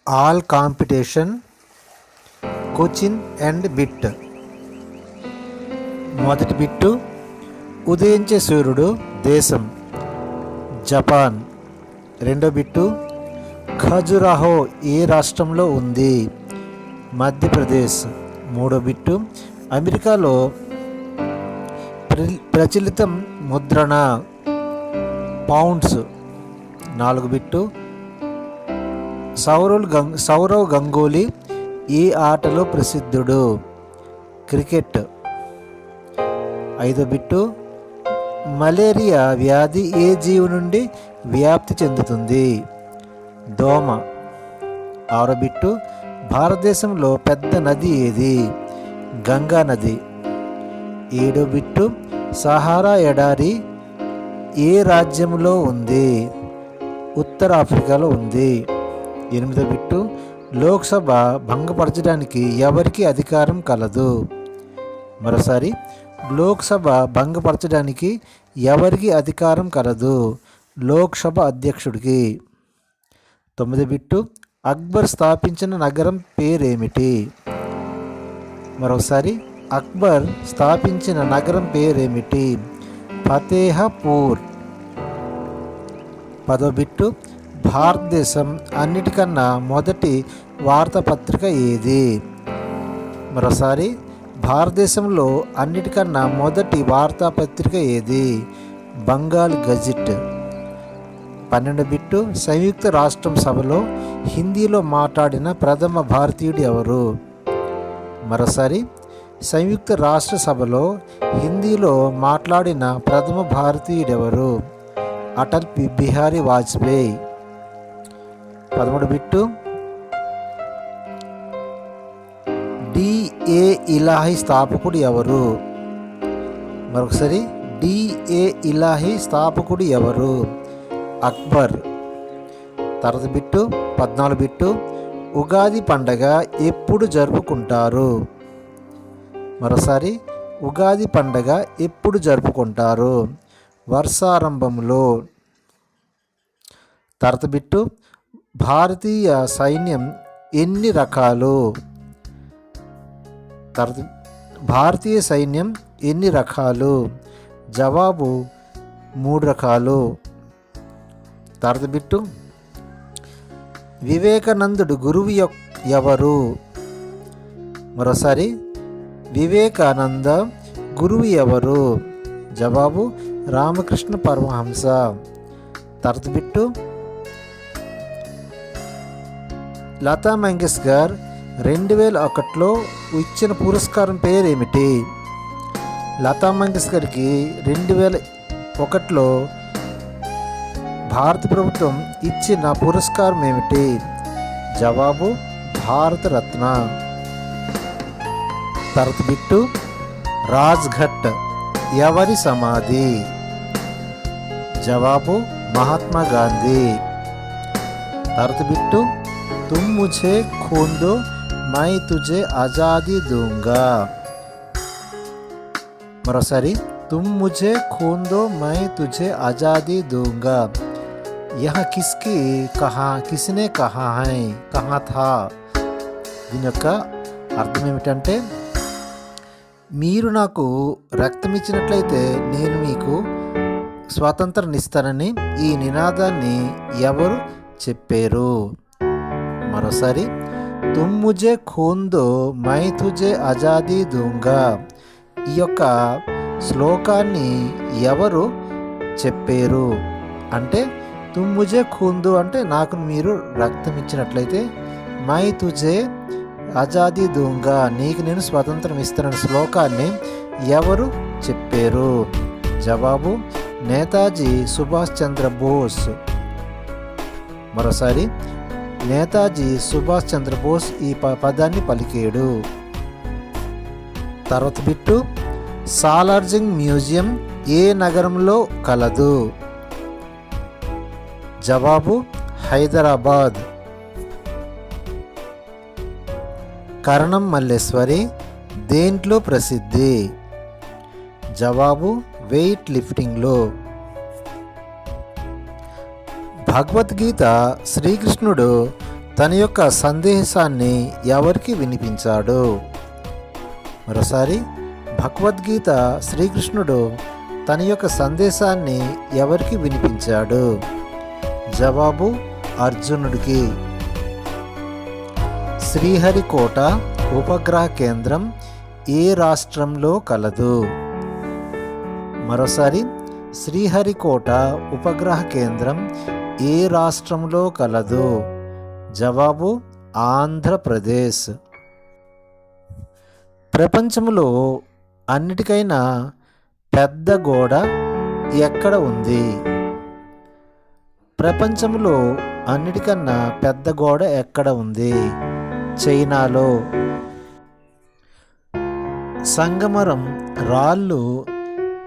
All competition question and bit. మొదటి bit, ఉదయించే సూర్యుడు దేశం జపాన్. రెండో బిట్టు, ఖజురాహో ఏ రాష్ట్రంలో ఉంది? మధ్యప్రదేశ్. మూడో బిట్టు, అమెరికాలో ప్రచలితం ముద్రణ పౌండ్స్. నాలుగు బిట్టు, సౌరవ్ గంగూలీ ఈ ఆటలో ప్రసిద్ధుడు? క్రికెట్. ఐదో బిట్టు, మలేరియా వ్యాధి ఏ జీవి నుండి వ్యాప్తి చెందుతుంది? దోమ. ఆరో బిట్టు, భారతదేశంలో పెద్ద నది ఏది? గంగా నది. ఏడో బిట్టు, సహారా ఎడారి ఏ రాజ్యంలో ఉంది? ఉత్తరాఫ్రికాలో ఉంది. ఎనిమిదో బిట్టు, లోక్సభ భంగపరచడానికి ఎవరికి అధికారం కలదు? మరోసారి, లోక్సభ భంగపరచడానికి ఎవరికి అధికారం కలదు? లోక్సభ అధ్యక్షుడికి. తొమ్మిదో బిట్టు, అక్బర్ స్థాపించిన నగరం పేరేమిటి? మరోసారి, అక్బర్ స్థాపించిన నగరం పేరేమిటి? ఫతేహపూర్. పదో బిట్టు, భారతదేశం అన్నిటికన్నా మొదటి వార్తాపత్రిక ఏది? మరోసారి, భారతదేశంలో అన్నిటికన్నా మొదటి వార్తాపత్రిక ఏది? బెంగాల్ గజెట్. 12 బిట్టు, సంయుక్త రాష్ట్రం సభలో హిందీలో మాట్లాడిన ప్రథమ భారతీయుడు ఎవరు? మరోసారి, సంయుక్త రాష్ట్ర సభలో హిందీలో మాట్లాడిన ప్రథమ భారతీయుడెవరు? అటల్ బిహారీ వాజ్పేయి. 13 బిట్టు, డిఏ ఇలాహీ స్థాపకుడు ఎవరు? మరొకసారి, డిఏ ఇలాహీ స్థాపకుడు ఎవరు? అక్బర్. తర్వాత బిట్టు 14 బిట్టు, ఉగాది పండగ ఎప్పుడు జరుపుకుంటారు? మరోసారి, ఉగాది పండగ ఎప్పుడు జరుపుకుంటారు? వర్షారంభంలో. తర్వాత బిట్టు, భారతీయ సైన్యం ఎన్ని రకాలు? భారతీయ సైన్యం ఎన్ని రకాలు? జవాబు 3 రకాలు. తర్వాత బిట్టు, వివేకానందుడు గురువు ఎవరు? మరోసారి, వివేకానంద గురువు ఎవరు? జవాబు రామకృష్ణ పరమహంస. తర్వాత బిట్టు, లతా మంగేష్కర్ 2001లో ఇచ్చిన పురస్కారం పేరేమిటి? లతా మంగేష్కర్కి 2001లో భారత ప్రభుత్వం ఇచ్చిన పురస్కారం ఏమిటి? జవాబు భారతరత్న. తర్వాత బిట్టు, రాజ్ఘట్ ఎవరి సమాధి? జవాబు మహాత్మా గాంధీ. తర్వాత bit, Tum Mujhe Khoon though my తుజే Azadi దూంగా. మరోసారి, తుమ్ ముఝే ఖూన్ దో మై తుజే ఆజాదీ దూంగా. యహ కిస్కి కహా కిస్నే కహా హై కహా థా. దీని యొక్క అర్థం ఏమిటంటే, మీరు నాకు రక్తం ఇచ్చినట్లయితే నేను మీకు స్వాతంత్రాన్ని ఇస్తానని ఈ నినాదాన్ని ఎవరు చెప్పారు? మరోసారి, తుమ్ ముఝే ఖూన్ దో మై తుజే ఆజాదీ దూంగా. ఈ యొక్క శ్లోకాన్ని ఎవరు చెప్పారు అంటే, తుమ్ ముఝే ఖూన్ దో అంటే నాకు మీరు రక్తం ఇచ్చినట్లయితే, మై తుజే ఆజాదీ దూంగా నీకు నేను స్వాతంత్రం ఇస్తానని శ్లోకాన్ని ఎవరు చెప్పారు? జవాబు నేతాజీ సుభాష్ చంద్ర బోస్. మరోసారి, నేతాజీ సుభాష్ చంద్ర బోస్ ఈ పదాన్ని పలికాడు. తర్వాత బిట్టు, సాలార్జంగ్ మ్యూజియం ఏ నగరంలో కలదు? జవాబు హైదరాబాద్. కరణం మల్లేశ్వరి దేంట్లో ప్రసిద్ధి? జవాబు వెయిట్ లిఫ్టింగ్లో. భగవద్గీత శ్రీకృష్ణుడు తన యొక్క సందేశాన్ని ఎవరికి వినిపించాడు? మరోసారి, భగవద్గీత శ్రీకృష్ణుడు తన యొక్క సందేశాన్ని ఎవరికి వినిపించాడు? జవాబు అర్జునుడికి. శ్రీహరికోట ఉపగ్రహ కేంద్రం ఏ రాష్ట్రంలో కలదు? మరోసారి, శ్రీహరికోట ఉపగ్రహ కేంద్రం ఏ రాష్ట్రంలో కలదు? జవాబు ఆంధ్రప్రదేశ్. ప్రపంచంలో అన్నిటికైనా పెద్ద గోడ ఎక్కడ ఉంది? ప్రపంచంలో అన్నిటికన్నా పెద్ద గోడ ఎక్కడ ఉంది? చైనాలో. సంగమరం రాళ్ళు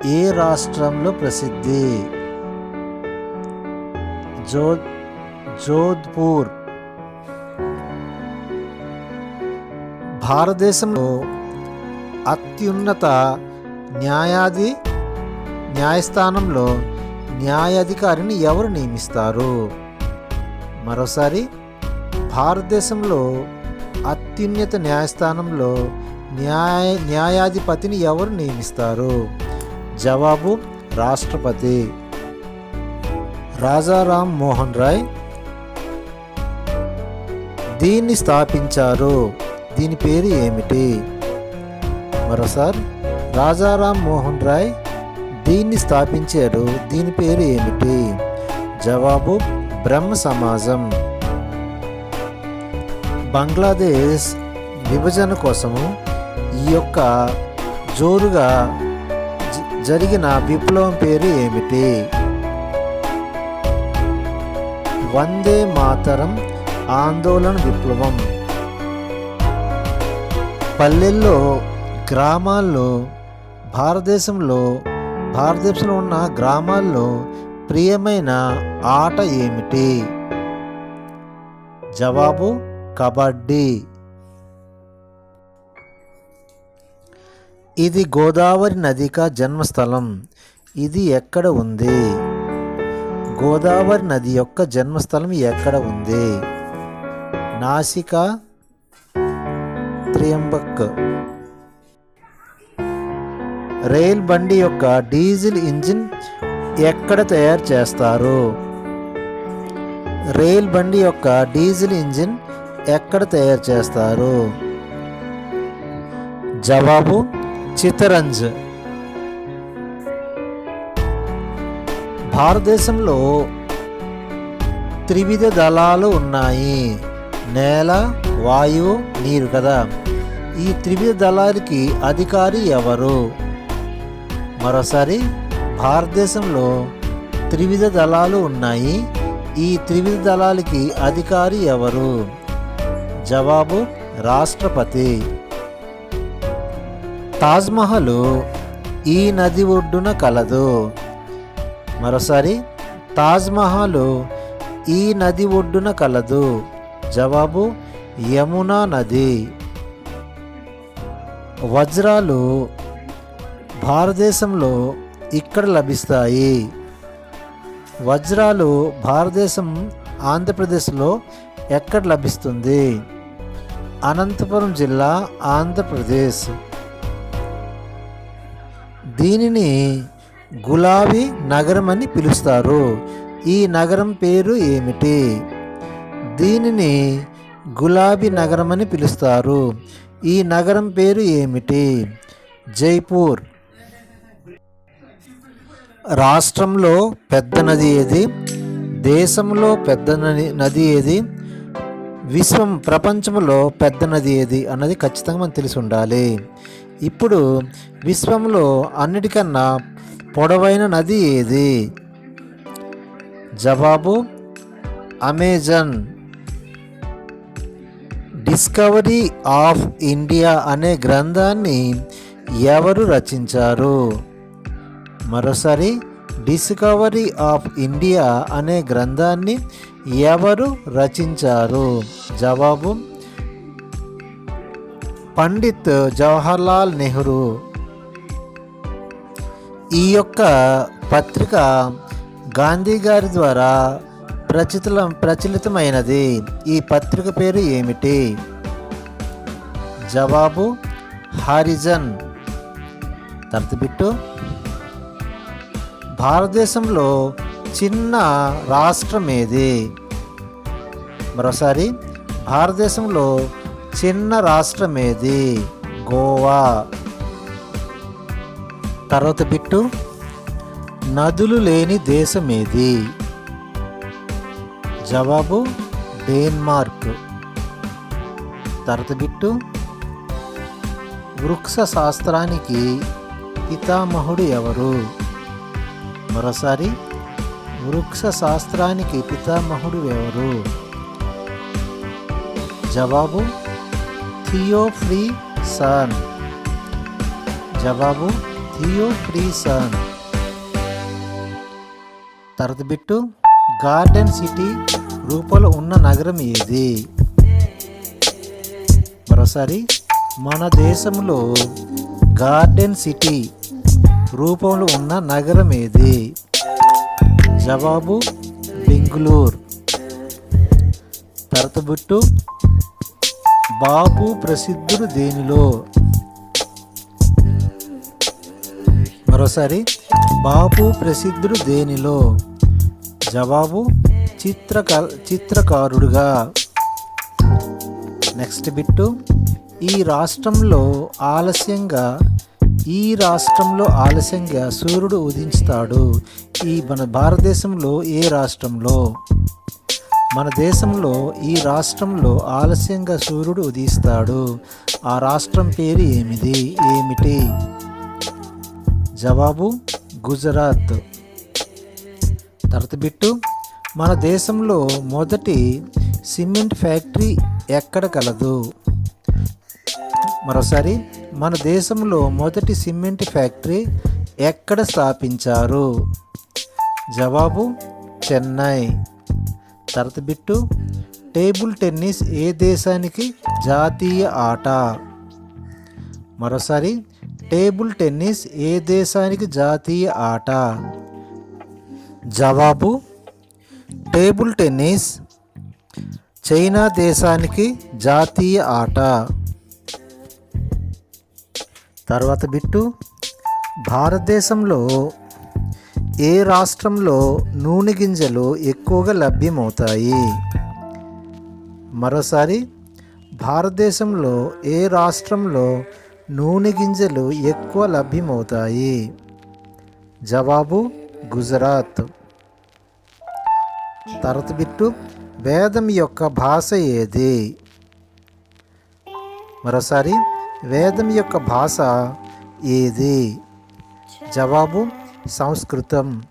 ఏ రాష్ట్రంలో ప్రసిద్ధి? జోధ్పూర్. భారతదేశంలో అత్యున్నత న్యాయస్థానంలో న్యాయాధికారిని ఎవరు నియమిస్తారు? మరోసారి, భారతదేశంలో అత్యున్నత న్యాయస్థానంలో న్యాయాధిపతిని ఎవరు నియమిస్తారు? జవాబు రాష్ట్రపతి. రాజారాం మోహన్ రాయ్ దీన్ని స్థాపించారు. దీని పేరు ఏమిటి? మరోసారి, రాజారాం మోహన్ రాయ్ దీన్ని స్థాపించారు. దీని పేరు ఏమిటి? జవాబు బ్రహ్మ సమాజం. బంగ్లాదేశ్ విభజన కోసము ఈ యొక్క జోరుగా జరిగిన విప్లవం పేరు ఏమిటి? వందే మాతరం ఆందోళన విప్లవం. పల్లెల్లో, గ్రామాల్లో, భారతదేశంలో ఉన్న గ్రామాల్లో ప్రియమైన ఆట ఏమిటి? జవాబు కబడ్డీ. ఇది గోదావరి నదిక జన్మస్థలం. ఇది ఎక్కడ ఉంది? గోదావరి నది యొక్క జన్మస్థలం ఎక్కడ ఉంది? నాసికా, త్రియంబక్. రైల్ బండి యొక్క డీజిల్ ఇంజిన్ ఎక్కడ తయారు చేస్తారు? రైల్ బండి యొక్క డీజిల్ ఇంజిన్ ఎక్కడ తయారు చేస్తారు? జవాబు చిత్తరంజ్. భారతదేశంలో త్రివిధ దళాలు ఉన్నాయి. నేల, వాయువు, నీరు కదా. ఈ త్రివిధ దళాలకి అధికారి ఎవరు? మరోసారి, భారతదేశంలో త్రివిధ దళాలు ఉన్నాయి. ఈ త్రివిధ దళాలకి అధికారి ఎవరు? జవాబు రాష్ట్రపతి. తాజ్మహల్ ఈ నది ఒడ్డున కలదు. మరోసారి, తాజ్మహల్ ఈ నది ఒడ్డున కలదు. జవాబు యమునా నది. వజ్రాలు భారతదేశంలో ఇక్కడ లభిస్తాయి. వజ్రాలు భారతదేశం ఆంధ్రప్రదేశ్లో ఎక్కడ లభిస్తుంది? అనంతపురం జిల్లా, ఆంధ్రప్రదేశ్. దీనిని గులాబీ నగరం అని పిలుస్తారు. ఈ నగరం పేరు ఏమిటి? దీనిని గులాబీ నగరం అని పిలుస్తారు. ఈ నగరం పేరు ఏమిటి? జైపూర్. రాష్ట్రంలో పెద్ద నది ఏది? దేశంలో పెద్ద నది ఏది? ప్రపంచంలో పెద్ద నది ఏది అన్నది ఖచ్చితంగా మనకు తెలిసి ఉండాలి. ఇప్పుడు విశ్వంలో అన్నిటికన్నా పొడవైన నది ఏది? జవాబు అమెజాన్. డిస్కవరీ ఆఫ్ ఇండియా అనే గ్రంథాన్ని ఎవరు రచించారు? మరోసారి, డిస్కవరీ ఆఫ్ ఇండియా అనే గ్రంథాన్ని ఎవరు రచించారు? జవాబు పండిత్ జవహర్లాల్ నెహ్రూ. ఈ యొక్క పత్రిక గాంధీ గారి ద్వారా ప్రచలితమైనది. ఈ పత్రిక పేరు ఏమిటి? జవాబు హారిజన్. తర్తిబిట్టు. భారతదేశంలో చిన్న రాష్ట్రం ఏది? మరోసారి, భారతదేశంలో చిన్న రాష్ట్రం ఏది? గోవా. తర్వాత బిట్టు. నదులు లేని దేశం ఏది? జవాబు డెన్మార్క్. తర్వాత బిట్టు. వృక్ష శాస్త్రానికి పితామహుడు ఎవరు? మరోసారి, వృక్ష శాస్త్రానికి పితామహుడు ఎవరు? జవాబు థియోఫ్రిసన్. జవాబు థియోఫ్రిసన్. తర్వాత బిట్టు. గార్డెన్ సిటీ రూపంలో ఉన్న నగరం ఏది? మరోసారి, మన దేశంలో గార్డెన్ సిటీ రూపంలో ఉన్న నగరం ఏది? జవాబు బెంగుళూరు. తర్వాత బిట్టు. బాపు ప్రసిద్ధుడు దేనిలో? మరోసారి, బాపు ప్రసిద్ధుడు దేనిలో? జవాబు చిత్రకారుడుగా. Next bit. ఈ రాష్ట్రంలో ఆలస్యంగా సూర్యుడు ఉదయిస్తాడు. మన భారతదేశంలో ఏ రాష్ట్రంలో? మన దేశంలో ఈ రాష్ట్రంలో ఆలస్యంగా సూర్యుడు ఉదయిస్తాడు. ఆ రాష్ట్రం పేరు ఏమిటి? జవాబు గుజరాత్. తర్వాత బిట్టు. మన దేశంలో మొదటి సిమెంట్ ఫ్యాక్టరీ ఎక్కడ కలదు? మరోసారి, మన దేశంలో మొదటి సిమెంట్ ఫ్యాక్టరీ ఎక్కడ స్థాపించారు? జవాబు చెన్నై. తర్వాత బిట్టు. టేబుల్ టెన్నిస్ ఏ దేశానికి జాతీయ ఆట? మరోసారి, టేబుల్ టెన్నిస్ ఏ దేశానికి జాతీయ ఆట? జవాబు టేబుల్ టెన్నిస్ చైనా దేశానికి జాతీయ ఆట. తర్వాత బిట్టు. భారతదేశంలో ఏ రాష్ట్రంలో నూనె గింజలు ఎక్కువగా లభ్యమవుతాయి? మరోసారి, భారతదేశంలో ఏ రాష్ట్రంలో నూనె గింజలు ఎక్కువ లభ్యమవుతాయి? జవాబు గుజరాత్. తర్వాత బిట్టు. వేదం యొక్క భాష ఏది? మరోసారి, వేదం యొక్క భాష ఏది? జవాబు సంస్కృతం.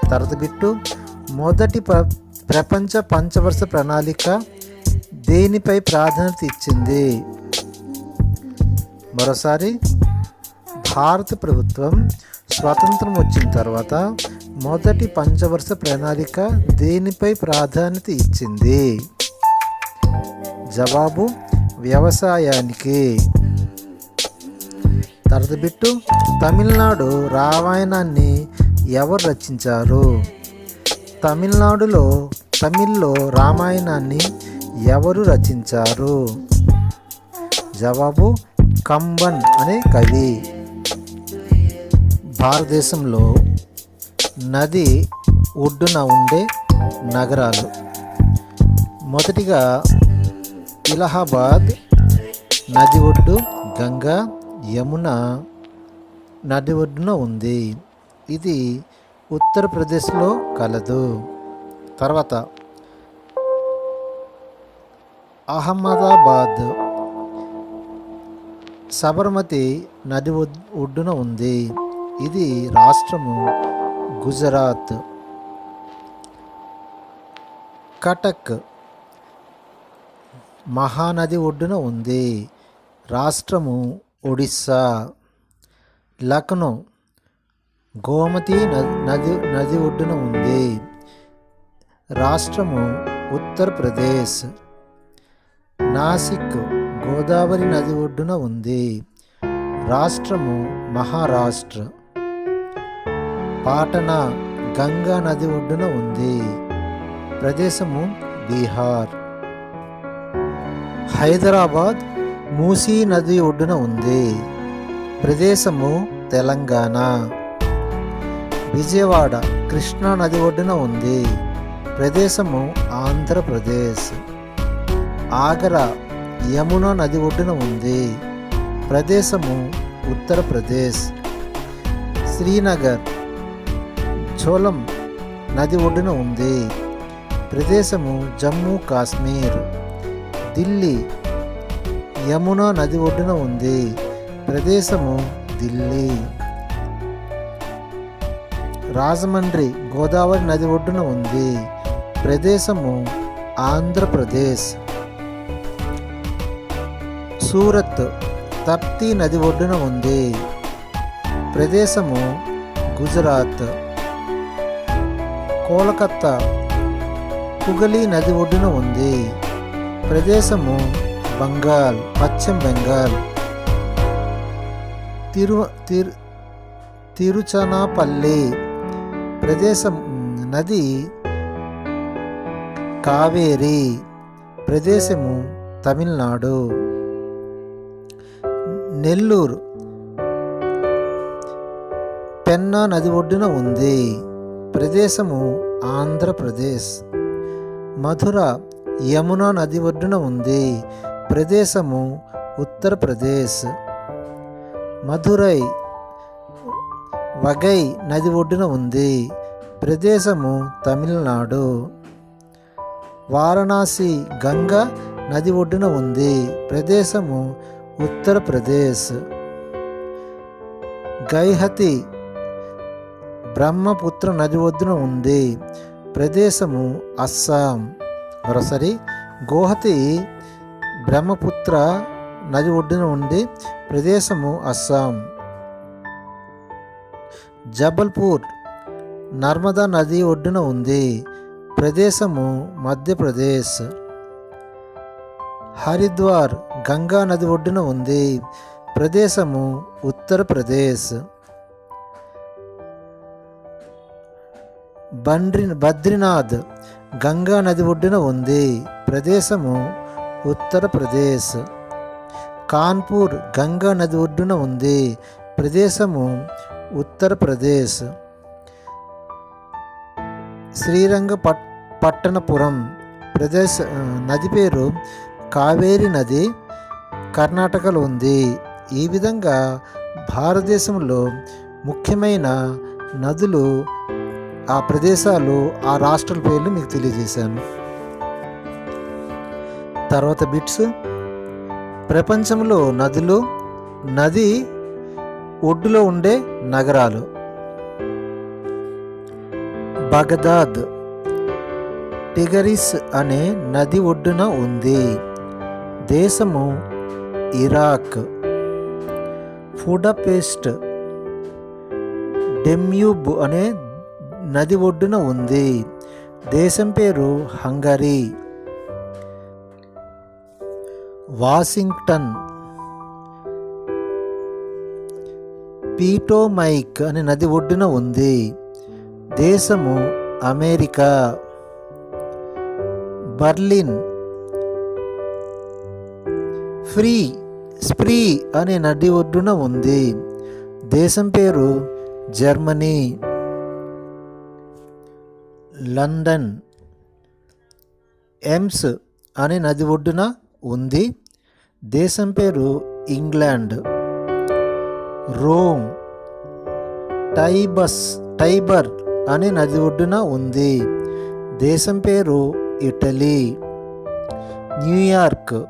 తర్వాత బిట్టు. మొదటి ప్రపంచ పంచవర్ష ప్రణాళిక దేనిపై ప్రాధాన్యత ఇచ్చింది? మరోసారి, భారత ప్రభుత్వం స్వాతంత్రం వచ్చిన తర్వాత మొదటి పంచవర్ష ప్రణాళిక దేనిపై ప్రాధాన్యత ఇచ్చింది? జవాబు వ్యవసాయానికి. తర్వాత బిట్టు. తమిళనాడు రామాయణాన్ని ఎవరు రచించారు? తమిళ్లో రామాయణాన్ని ఎవరు రచించారు? జవాబు కంబన్ అనే కవి. భారతదేశంలో నది ఒడ్డున ఉండే నగరాలు. మొదటిగా ఇలహాబాద్ నది ఒడ్డు గంగా యమున నది ఒడ్డున ఉంది. ఇది ఉత్తరప్రదేశ్లో కలదు. తర్వాత అహ్మదాబాద్ సబర్మతి నది ఒడ్డున ఉంది. ఇది రాష్ట్రము గుజరాత్. కటక్ మహానది ఒడ్డున ఉంది. రాష్ట్రము ఒడిస్సా. లక్నో గోమతి నది ఒడ్డున ఉంది. రాష్ట్రము ఉత్తరప్రదేశ్. నాసిక్ గోదావరి నది ఒడ్డున ఉంది. రాష్ట్రము మహారాష్ట్ర. పాటనా గంగా నది ఒడ్డున ఉంది. ప్రదేశము బీహార్. హైదరాబాద్ మూసీ నది ఒడ్డున ఉంది. ప్రదేశము తెలంగాణ. విజయవాడ కృష్ణా నది ఒడ్డున ఉంది. ప్రదేశము ఆంధ్రప్రదేశ్. ఆగ్రా యమునా నది ఒడ్డున ఉంది. ప్రదేశము ఉత్తరప్రదేశ్. శ్రీనగర్ ఝోలం నది ఒడ్డున ఉంది. ప్రదేశము జమ్మూ కాశ్మీర్. ఢిల్లీ యమునా నది ఒడ్డున ఉంది. ప్రదేశము ఢిల్లీ. రాజమండ్రి గోదావరి నది ఒడ్డున ఉంది. ప్రదేశము ఆంధ్రప్రదేశ్. సూరత్ తప్తీ నది ఒడ్డున ఉంది. ప్రదేశము గుజరాత్. కోలకత్తా హుగలీ నది ఒడ్డున ఉంది. ప్రదేశము పశ్చిమ బెంగాల్. తిరుచనాపల్లి ప్రదేశం నది కావేరి. ప్రదేశము తమిళనాడు. నెల్లూరు పెన్నా నది ఒడ్డున ఉంది. ప్రదేశము ఆంధ్రప్రదేశ్. మధుర యమునా నది ఒడ్డున ఉంది. ప్రదేశము ఉత్తరప్రదేశ్. మధురై వగై నది ఒడ్డున ఉంది. ప్రదేశము తమిళనాడు. వారణాసి గంగా నది ఒడ్డున ఉంది. ప్రదేశము ఉత్తరప్రదేశ్. గైహతి బ్రహ్మపుత్ర నది ఒడ్డున ఉంది. ప్రదేశము అస్సాం. మరోసారి గోహతి బ్రహ్మపుత్ర నది ఒడ్డున ఉంది. ప్రదేశము అస్సాం. జబల్పూర్ నర్మదా నది ఒడ్డున ఉంది. ప్రదేశము మధ్యప్రదేశ్. హరిద్వార్ గంగా నది ఒడ్డున ఉంది. ప్రదేశము ఉత్తరప్రదేశ్. బద్రీనాథ్ గంగా నది ఒడ్డున ఉంది. ప్రదేశము ఉత్తరప్రదేశ్. కాన్పూర్ గంగా నది ఒడ్డున ఉంది. ప్రదేశము ఉత్తరప్రదేశ్. శ్రీరంగపట్టణపురం నది పేరు కావేరి నది, కర్ణాటకలో ఉంది. ఈ విధంగా భారతదేశంలో ముఖ్యమైన నదులు, ఆ ప్రదేశాలు, ఆ రాష్ట్రాల పేర్లు మీకు తెలియజేశాను. తర్వాత బిట్స్. ప్రపంచంలో నదులు, నది ఒడ్డులో ఉండే నగరాలు. బగదాద్ టిగరిస్ అనే నది ఒడ్డున ఉంది. దేశము ఇరాక్. బుడాపెస్ట్ డెన్యూబ్ అనే నది ఒడ్డున ఉంది. దేశం పేరు హంగరీ. వాషింగ్టన్ పీటోమైక్ అనే నది ఒడ్డున ఉంది. దేశము అమెరికా. బర్లిన్ స్ప్రీ అనే నది ఒడ్డున ఉంది. దేశం పేరు జర్మనీ. లండన్ ఎమ్స్ అనే నది ఒడ్డున ఉంది. దేశం పేరు ఇంగ్లాండ్. రోమ్ టైబర్ అనే నది ఒడ్డున ఉంది. దేశం పేరు ఇటలీ. న్యూయార్క్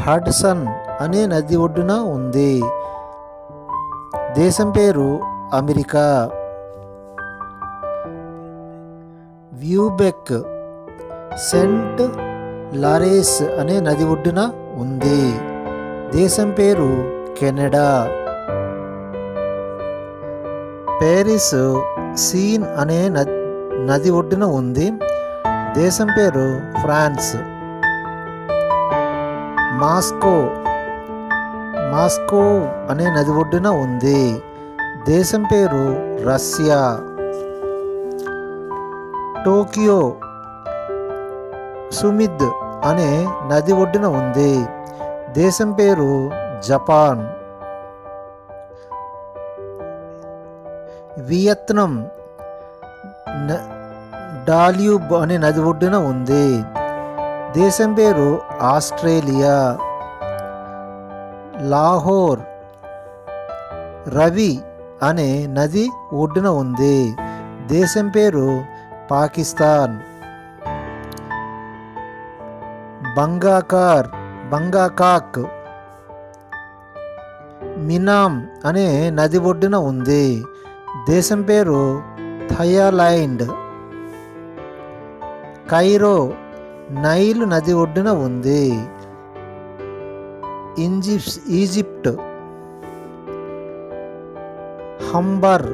హడ్సన్ అనే నది ఒడ్డున ఉంది. దేశం పేరు అమెరికా. వ్యూబెక్ సెంట్ లారెస్ అనే నది ఒడ్డున ఉంది. దేశం పేరు కెనడా. ప్యారిస్ సీన్ అనే నది ఒడ్డున ఉంది. దేశం పేరు ఫ్రాన్స్. మాస్కో అనే నది ఒడ్డున ఉంది. దేశం పేరు రష్యా. టోక్యో సుమిద్ అనే నది ఒడ్డున ఉంది. దేశం పేరు జపాన్. వియత్నాం డాల్యూబ్ అనే నది ఒడ్డున ఉంది. దేశం పేరు ఆస్ట్రేలియా. లాహోర్ రవి అనే నది ఒడ్డున ఉంది. దేశం పేరు పాకిస్తాన్. బంగాకాక్ మినాం అనే నది ఒడ్డున ఉంది. దేశం పేరు థాయిలాండ్. కైరో నైలు నది ఒడ్డున ఉంది. ఈజిప్ట్. హంబర్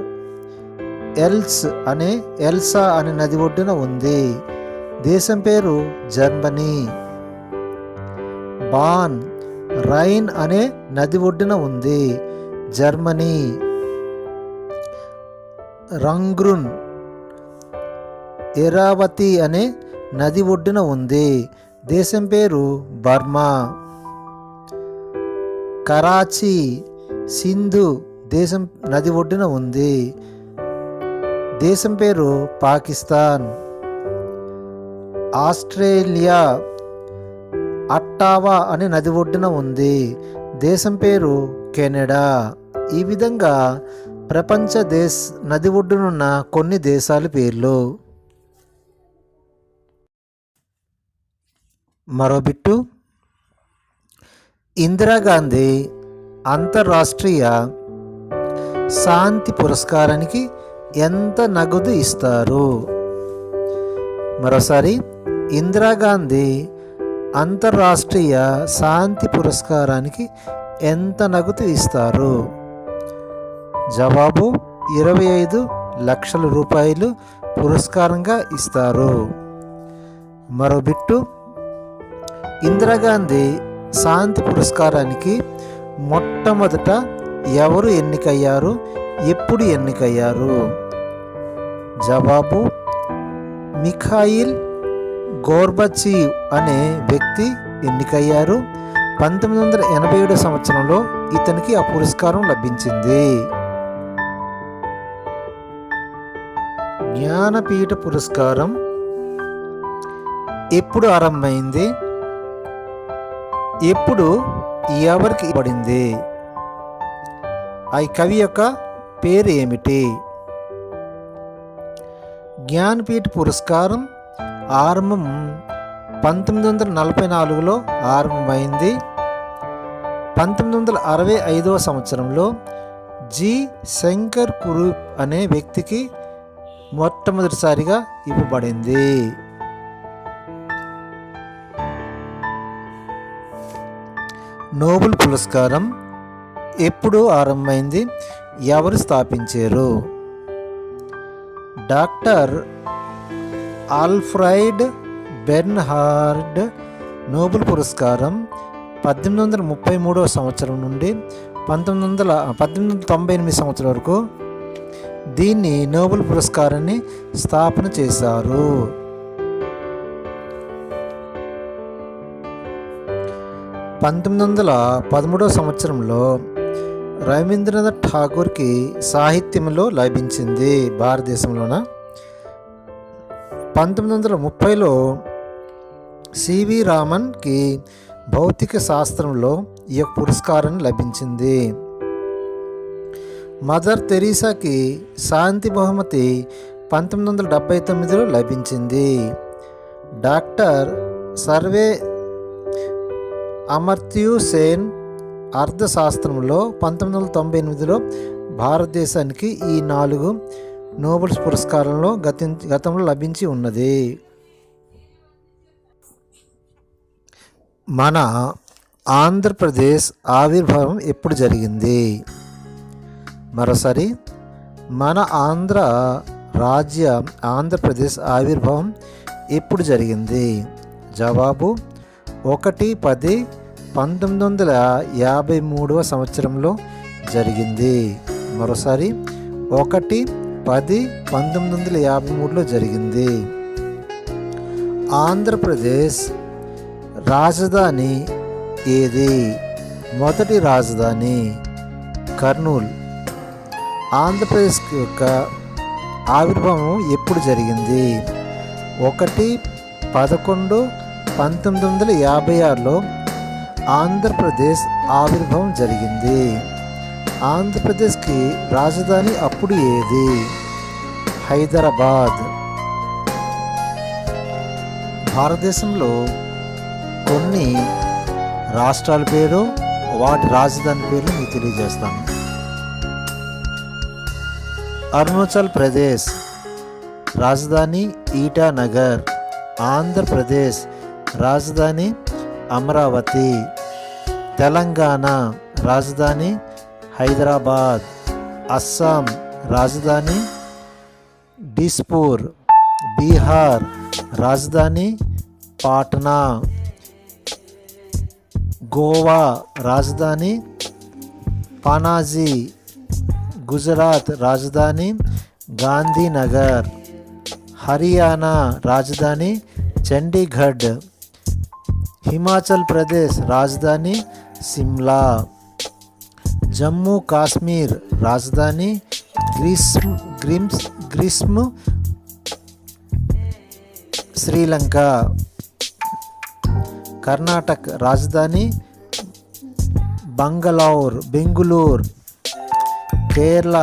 ఎల్సా అనే నది ఒడ్డున ఉంది. దేశం పేరు జర్మనీ. బాన్ రైన్ అనే నది ఒడ్డున ఉంది. జర్మనీ. రంగ్రున్ ఎరావతి అనే నది ఒడ్డున ఉంది. దేశం పేరు బర్మా. కరాచీ సింధు దేశం నది ఒడ్డున ఉంది. దేశం పేరు పాకిస్తాన్. ఆస్ట్రేలియా అట్టావా అనే నది ఒడ్డున ఉంది. దేశం పేరు కెనడా. ఈ విధంగా ప్రపంచ నది ఒడ్డునున్న కొన్ని దేశాల పేర్లు. మరో బిట్టు. ఇందిరాగాంధీ అంతర్రాష్ట్రీయ శాంతి పురస్కారానికి ఎంత నగదు ఇస్తారు? మరోసారి, ఇందిరాగాంధీ అంతర్రాష్ట్రీయ శాంతి పురస్కారానికి ఎంత నగదు ఇస్తారు? జవాబు 25 లక్షల రూపాయలు పురస్కారంగా ఇస్తారు. మరో బిట్టు. ఇందిరాగాంధీ శాంతి పురస్కారానికి మొట్టమొదట ఎవరు ఎన్నికయ్యారు? ఎప్పుడు ఎన్నికయ్యారు? జవాబు మిఖాయిల్ గోర్బచీవ్ అనే వ్యక్తి ఎన్నికయ్యారు. 1987 సంవత్సరంలో ఇతనికి ఆ పురస్కారం లభించింది. జ్ఞానపీఠ పురస్కారం ఎప్పుడు ఆరంభమైంది? ఎప్పుడు ఎవరికి ఇవ్వబడింది? ఆ కవి యొక్క పేరు ఏమిటి? జ్ఞానపీఠ పురస్కారం ఆరంభం 1944లో ఆరంభమైంది. 1965 సంవత్సరంలో జి శంకర్ కురూప్ అనే వ్యక్తికి మొట్టమొదటిసారిగా ఇవ్వబడింది. నోబెల్ పురస్కారం ఎప్పుడు ఆరంభమైంది? ఎవరు స్థాపించారు? డాక్టర్ ఆల్ఫ్రెడ్ బెర్న్హార్డ్ నోబెల్ పురస్కారం 1833 సంవత్సరం నుండి 1898 సంవత్సరం వరకు దీన్ని నోబెల్ పురస్కారాన్ని స్థాపన చేశారు. 1913 సంవత్సరంలో రవీంద్రనాథ్ ఠాగూర్కి సాహిత్యంలో లభించింది భారతదేశంలోన. 1930లో సివి రామన్కి భౌతిక శాస్త్రంలో ఈ యొక్క పురస్కారం లభించింది. మదర్ తెరీసాకి శాంతి బహుమతి 1979లో లభించింది. డాక్టర్ సర్వే అమర్త్యూ సేన్ అర్థశాస్త్రంలో 1998లో భారతదేశానికి ఈ 4 నోబెల్ పురస్కారంలో గతంలో లభించి ఉన్నది. మన ఆంధ్రప్రదేశ్ ఆవిర్భావం ఎప్పుడు జరిగింది? మరోసారి, మన ఆంధ్రప్రదేశ్ ఆవిర్భావం ఎప్పుడు జరిగింది? జవాబు 1/10/1953 సంవత్సరంలో జరిగింది. మరోసారి, 1/10/1953లో జరిగింది. ఆంధ్రప్రదేశ్ రాజధాని ఏది? మొదటి రాజధాని కర్నూల్. ఆంధ్రప్రదేశ్ యొక్క ఆవిర్భావం ఎప్పుడు జరిగింది? 1/11/1956లో ఆంధ్రప్రదేశ్ ఆవిర్భావం జరిగింది. ఆంధ్రప్రదేశ్కి రాజధాని అప్పుడు ఏది? హైదరాబాద్. భారతదేశంలో కొన్ని రాష్ట్రాల పేరు, వాటి రాజధాని పేర్లు మీకు తెలియజేస్తాను. అరుణాచల్ ప్రదేశ్ రాజధాని ఈటానగర్. ఆంధ్రప్రదేశ్ రాజధాని అమరావతి. తెలంగాణ రాజధాని హైదరాబాద్. అస్సాం రాజధాని డిస్పూర్. బీహార్ రాజధాని పాట్నా. గోవా రాజధాని పనాజీ. గుజరాత్ రాజధాని గాంధీనగర్. హర్యానా రాజధాని చండీగఢ్. హిమాచల్ ప్రదేశ్ రాజధాని సిమ్లా. జమ్మూ కాశ్మీర్ రాజధాని గ్రీస్మ్ శ్రీలంక. కర్ణాటక రాజధాని బెంగుళూరు. కేరళ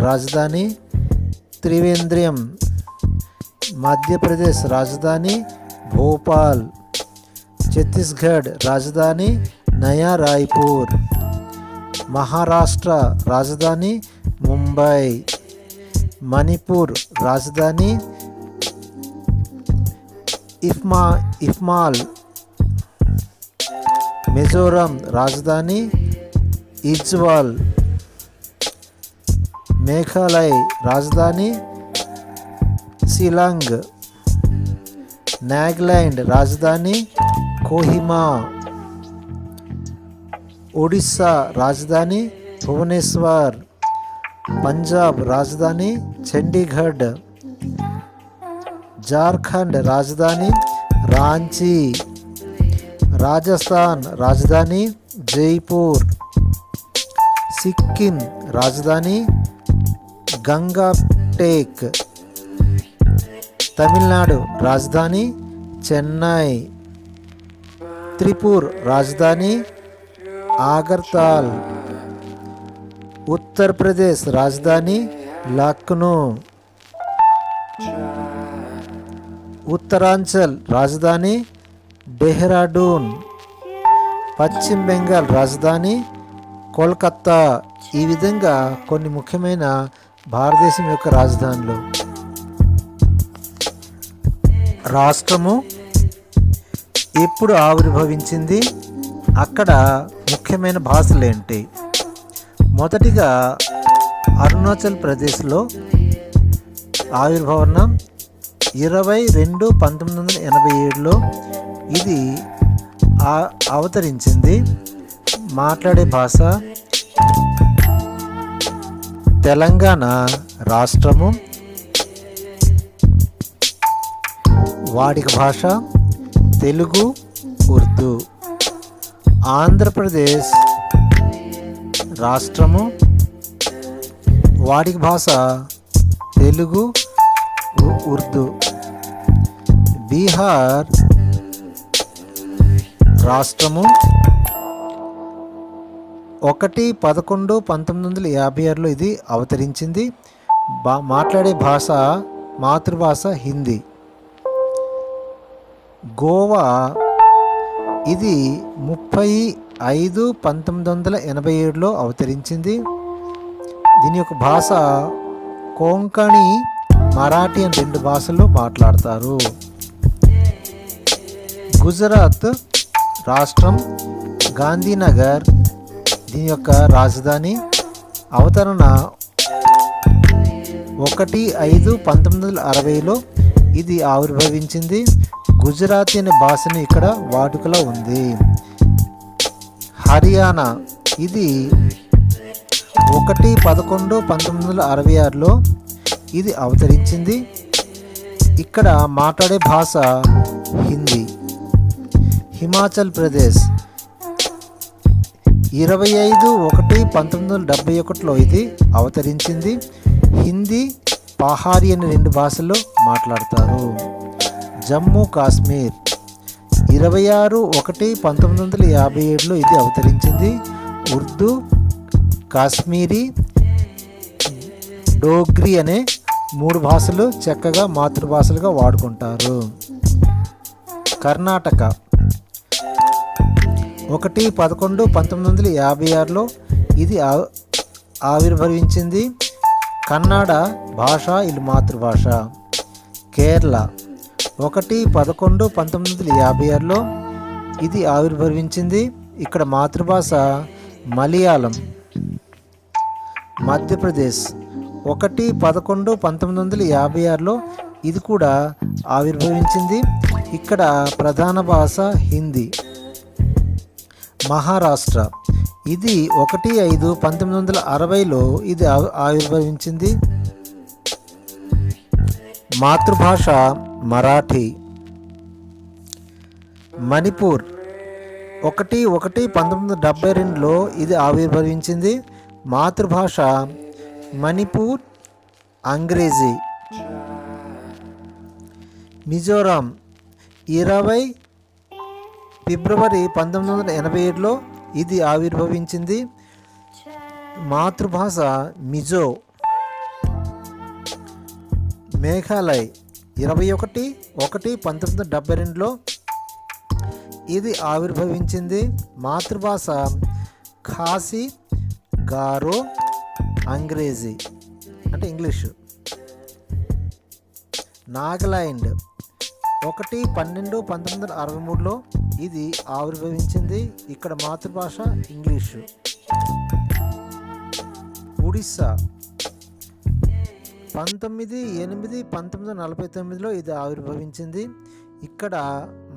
రాజధాని త్రివేంద్రం. మధ్యప్రదేశ్ రాజధాని భోపాల్. ఛత్తీస్గఢ్ రాజధాని నయా రాయ్పూర్. మహారాష్ట్ర రాజధాని ముంబై. మణిపూర్ రాజధాని ఇఫ్మాల్. మిజోరం రాజధాని ఇజ్వాల్. మేఘాలయ రాజధాని షిలాంగ్. నాగాలాండ్ రాజధాని కోహిమా. ఒడిస్సా రాజధాని భువనేశ్వర్. పంజాబ్ రాజధాని చండీగఢ్. జార్ఖండ్ రాజధాని రాంచీ. రాజస్థాన్ రాజధాని జైపూర్. సిక్కిం రాజధాని గంగాటేక్. తమిళనాడు రాజధాని చెన్నై. త్రిపుర రాజధాని ఆగర్తాల్. ఉత్తరప్రదేశ్ రాజధాని లక్నో. ఉత్తరాంచల్ రాజధాని డెహ్రాడూన్. పశ్చిమ బెంగాల్ రాజధాని కోల్కత్తా. ఈ విధంగా కొన్ని ముఖ్యమైన భారతదేశం యొక్క రాజధానులు. రాష్ట్రము ఎప్పుడు ఆవిర్భవించింది? అక్కడ ముఖ్యమైన భాషలు ఏంటి? మొదటిగా అరుణాచల్ ప్రదేశ్లో ఆవిర్భావనం 20/2/1987లో ఇది అవతరించింది. మాట్లాడే భాష తెలంగాణ రాష్ట్రము. వాడిక భాష తెలుగు, ఉర్దూ. ఆంధ్రప్రదేశ్ రాష్ట్రము. వాడిక భాష తెలుగు, ఉర్దూ. బీహార్ రాష్ట్రము 1/11/1956లో ఇది అవతరించింది. మాట్లాడే భాష మాతృభాష హిందీ. గోవా ఇది 30/5/1987లో అవతరించింది. దీని యొక్క భాష కొంకణి, మరాఠీ అని 2 భాషల్లో మాట్లాడతారు. గుజరాత్ రాష్ట్రం గాంధీనగర్ దీని యొక్క రాజధాని. అవతరణ 1/5/1960లో ఇది ఆవిర్భవించింది. గుజరాతీ అనే భాషను ఇక్కడ వాడుకలో ఉంది. హర్యానా ఇది 1/11/1966లో ఇది అవతరించింది. ఇక్కడ మాట్లాడే భాష హిందీ. హిమాచల్ ప్రదేశ్ 25/1/1971 ఇది అవతరించింది. హిందీ, పహారీ అనే 2 భాషల్లో మాట్లాడతారు. జమ్మూ కాశ్మీర్ 26/1/1957 ఇది అవతరించింది. ఉర్దూ, కాశ్మీరీ, డోగ్రీ అనే 3 భాషలు చక్కగా మాతృభాషలుగా వాడుకుంటారు. కర్ణాటక 1/11/1956 ఇది ఆవిర్భవించింది. కన్నడ భాష ఇది మాతృభాష. కేరళ 1/11/1956 ఇది ఆవిర్భవించింది. ఇక్కడ మాతృభాష మలయాళం. మధ్యప్రదేశ్ 1/11/1956 ఇది కూడా ఆవిర్భవించింది. ఇక్కడ ప్రధాన భాష హిందీ. మహారాష్ట్ర ఇది 1/5/1960 ఇది ఆవిర్భవించింది. మాతృభాష మరాఠీ. మణిపూర్ 1/1/1972 ఇది ఆవిర్భవించింది. మాతృభాష మణిపూర్ అంగ్రేజీ. మిజోరాం 20 ఫిబ్రవరి 1987 ఇది ఆవిర్భవించింది. మాతృభాష మిజో. మేఘాలయ్ 21/1/1972 ఇది ఆవిర్భవించింది. మాతృభాష ఖాసీ, గారో, అంగ్రేజీ అంటే ఇంగ్లీషు. నాగాలాండ్ 1/12/1963 ఇది ఆవిర్భవించింది. ఇక్కడ మాతృభాష ఇంగ్లీషు. ఒడిస్సా 19/8/1949 ఇది ఆవిర్భవించింది. ఇక్కడ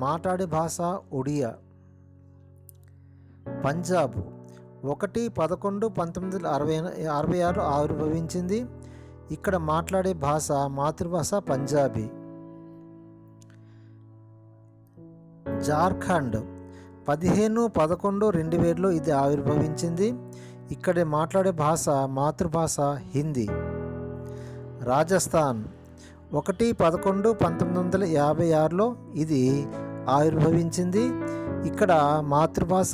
మాట్లాడే భాష ఒడియా. పంజాబ్ 1/11/1966 ఆవిర్భవించింది. ఇక్కడ మాట్లాడే భాష మాతృభాష పంజాబీ. జార్ఖండ్ 15/11/2000 ఇది ఆవిర్భవించింది. ఇక్కడ మాట్లాడే భాష మాతృభాష హిందీ. రాజస్థాన్ 1/11/1956 ఇది ఆవిర్భవించింది. ఇక్కడ మాతృభాష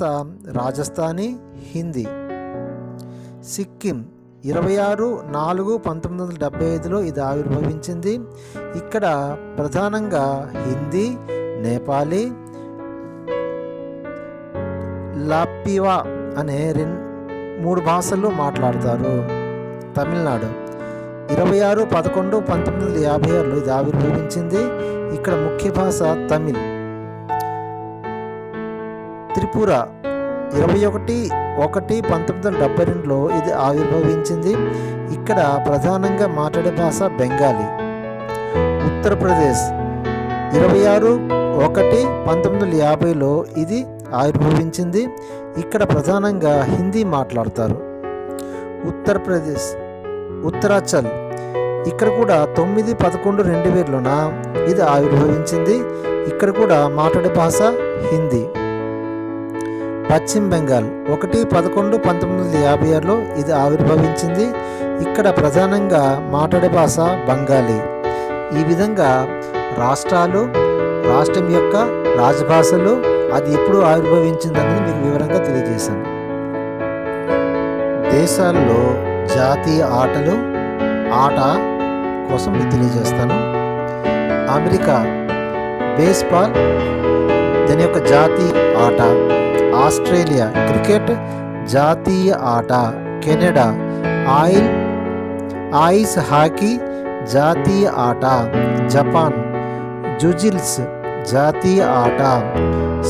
రాజస్థానీ, హిందీ. సిక్కిం 26/4/1975 ఇది ఆవిర్భవించింది. ఇక్కడ ప్రధానంగా హిందీ, నేపాలీ, లాపివా అనే 3 భాషల్లో మాట్లాడతారు. తమిళనాడు 26/11/1956 ఇది ఆవిర్భవించింది. ఇక్కడ ముఖ్య భాష తమిళ్. త్రిపుర 21/1/1972 ఇది ఆవిర్భవించింది. ఇక్కడ ప్రధానంగా మాట్లాడే భాష బెంగాలీ. ఉత్తరప్రదేశ్ 26/1/1950 ఇది ఆవిర్భవించింది. ఇక్కడ ప్రధానంగా హిందీ మాట్లాడతారు. ఉత్తరప్రదేశ్. ఉత్తరాంచల్ ఇక్కడ కూడా 9/11/2000 ఇది ఆవిర్భవించింది. ఇక్కడ కూడా మాట్లాడే భాష హిందీ. పశ్చిమ బెంగాల్ 1/11/1956 ఇది ఆవిర్భవించింది. ఇక్కడ ప్రధానంగా మాట్లాడే భాష బెంగాలీ. ఈ విధంగా రాష్ట్రాలు, రాష్ట్రం యొక్క రాజభాషలు, అది ఎప్పుడు ఆవిర్భవించిందనేది మీకు వివరంగా తెలియజేశాను. దేశాల్లో జాతీయ ఆటలు, ఆట కోసం మీకు తెలియజేస్తాను. అమెరికా బేస్బాల్ దాని యొక్క జాతీయ ఆట. ఆస్ట్రేలియా క్రికెట్ జాతీయ ఆట. కెనడా ఐస్ హాకీ జాతీయ ఆట. జపాన్ జుజిల్స్ జాతీయ ఆట.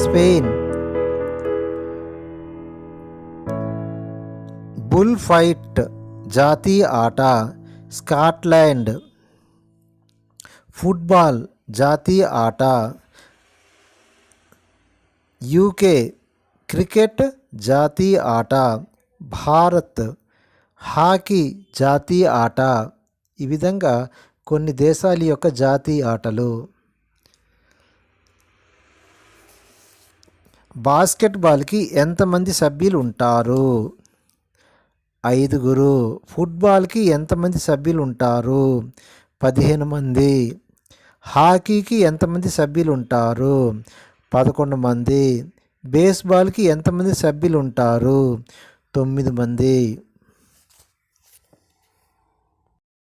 స్పెయిన్ బుల్ ఫైట్ జాతీయ ఆట. స్కాట్లాండ్ ఫుట్బాల్ జాతీయ ఆట. యూకే క్రికెట్ జాతీయ ఆట. భారత్ హాకీ జాతీయ ఆట. ఈ విధంగా కొన్ని దేశాల యొక్క జాతీయ ఆటలు. బాస్కెట్బాల్కి ఎంతమంది సభ్యులు ఉంటారు? 5. ఫుట్బాల్కి ఎంతమంది సభ్యులు ఉంటారు? 15 మంది. హాకీకి ఎంతమంది సభ్యులు ఉంటారు? 11 మంది. బేస్బాల్కి ఎంతమంది సభ్యులు ఉంటారు? 9 మంది.